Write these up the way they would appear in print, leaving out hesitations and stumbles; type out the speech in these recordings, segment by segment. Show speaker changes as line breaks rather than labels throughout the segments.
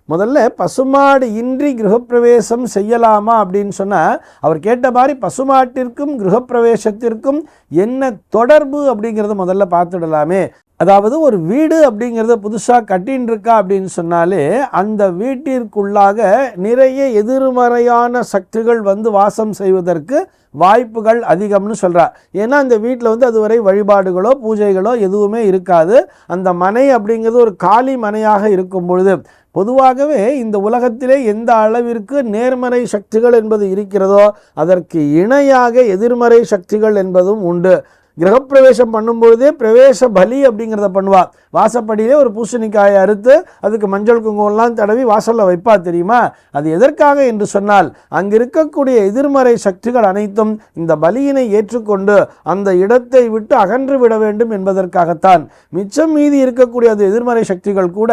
முதல்ல பசுமாடு இன்றி கிரகப்பிரவேசம் செய்யலாமா அப்படின்னு சொன்னால், அவர் கேட்ட மாதிரி பசுமாட்டிற்கும் கிரகப்பிரவேசத்திற்கும் என்ன தொடர்பு அப்படிங்கிறத முதல்ல பார்த்துடலாமே. அதாவது ஒரு வீடு அப்படிங்கிறத புதுசாக கட்டின்னு இருக்கா அப்படின்னு சொன்னாலே, அந்த வீட்டிற்குள்ளாக நிறைய எதிர்மறையான சக்திகள் வந்து வாசம் செய்வதற்கு வாய்ப்புகள் அதிகம்னு சொல்கிறார். ஏன்னா அந்த வீட்டில் அதுவரை வழிபாடுகளோ பூஜைகளோ எதுவுமே இருக்காது. அந்த மனை அப்படிங்கிறது ஒரு காலி மனையாக இருக்கும் பொழுது, பொதுவாகவே இந்த உலகத்திலே எந்த அளவிற்கு நேர்மறை சக்திகள் என்பது இருக்கிறதோ அதற்கு இணையாக எதிர்மறை சக்திகள் என்பதும் உண்டு. கிரகப்பிரவேசம் பண்ணும்பொழுதே பிரவேச பலி அப்படிங்கிறத பண்ணுவாள். வாசப்படியிலே ஒரு பூசணிக்காயை அறுத்து அதுக்கு மஞ்சள் குங்குமம்லாம் தடவி வாசலில் வைப்பா தெரியுமா? அது எதற்காக என்று சொன்னால், அங்கு இருக்கக்கூடிய எதிர்மறை சக்திகள் அனைத்தும் இந்த பலியினை ஏற்றுக்கொண்டு அந்த இடத்தை விட்டு அகன்று விட வேண்டும் என்பதற்காகத்தான். மிச்சம் மீதி இருக்கக்கூடிய அது எதிர்மறை சக்திகள் கூட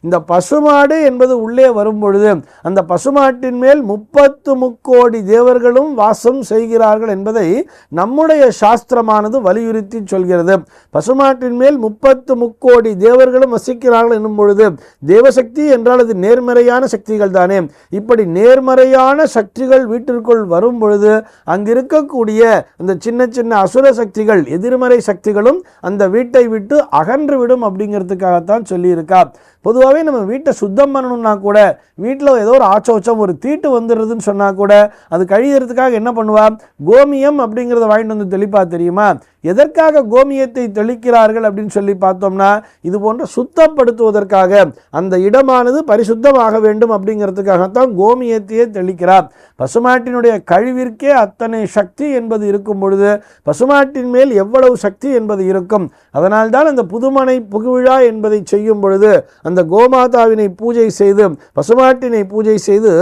இந்த பசுமாடு என்பது உள்ளே வரும் பொழுது அந்த பசுமாட்டின் மேல் 30 முக்கோடி தேவர்களும் வாசம் செய்கிறார்கள் என்பதை நம்முடைய சாஸ்திரமானது வலியுறுத்தி சொல்கிறது. பசுமாட்டின் மேல் 30 முக்கோடி தேவர்களும் வசிக்கிறார்கள் என்னும் பொழுது தேவசக்தி என்றால் அது நேர்மறையான சக்திகள் தானே. இப்படி நேர்மறையான சக்திகள் வீட்டிற்குள் வரும் பொழுது அங்கிருக்கக்கூடிய அந்த சின்ன சின்ன அசுர சக்திகள் எதிர்மறை சக்திகளும் அந்த வீட்டை விட்டு அகன்று விடும் அப்படிங்கிறதுக்காகத்தான் சொல்லியிருக்கா. பொதுவாகவே நம்ம வீட்டை சுத்தம் பண்ணணும்னா கூட, வீட்டில் ஏதோ ஒரு ஆச்சோச்சம் ஒரு தீட்டு வந்துடுதுன்னு சொன்னால் கூட அது கழிகிறதுக்காக என்ன பண்ணுவா? கோமியம் அப்படிங்கிறத வாங்கிட்டு வந்து தெளிப்பா தெரியுமா? எதற்காக கோமியத்தை தெளிக்கிறார்கள் அப்படின்னு சொல்லி பார்த்தோம்னா, இது போன்ற சுத்தப்படுத்துவதற்காக, அந்த இடமானது பரிசுத்தமாக வேண்டும் அப்படிங்கிறதுக்காகத்தான் கோமியத்தையே தெளிக்கிறார். பசுமாட்டினுடைய கழிவிற்கே அத்தனை சக்தி என்பது இருக்கும் பொழுது பசுமாட்டின் மேல் எவ்வளவு சக்தி என்பது இருக்கும். அதனால்தான் அந்த புதுமனை புகுவிழா என்பதை செய்யும் பொழுது அந்த கோமாதாவினை பூஜை செய்து பசுமாட்டினை பூஜை செய்து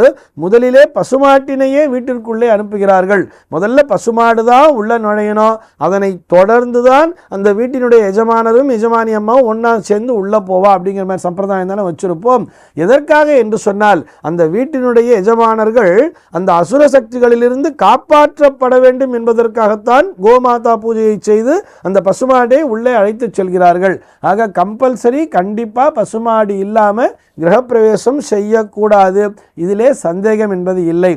முதலிலே பசுமாட்டினையே வீட்டிற்குள்ளே அனுப்புகிறார்கள். முதல்ல பசுமாடு தான் உள்ள நுழையணும். அதனை தொடர்ந்துதான் அந்த வீட்டினுடைய எஜமானரும் எஜமானி அம்மாவும் ஒன்றா சேர்ந்து உள்ளே போவா அப்படிங்கிற மாதிரி சம்பிரதாயம் தானே வச்சிருப்போம். எதற்காக என்று சொன்னால், அந்த வீட்டினுடைய எஜமானர்கள் அந்த அசுர சக்திகளிலிருந்து காப்பாற்றப்பட வேண்டும் என்பதற்காகத்தான் கோமாதா பூஜையை செய்து அந்த பசுமாடை உள்ளே அழைத்து செல்கிறார்கள். ஆக கம்பல்சரி கண்டிப்பாக பசுமாடு இல்லாமல் கிரகப்பிரவேசம் செய்யக்கூடாது. இதிலே சந்தேகம் என்பது இல்லை.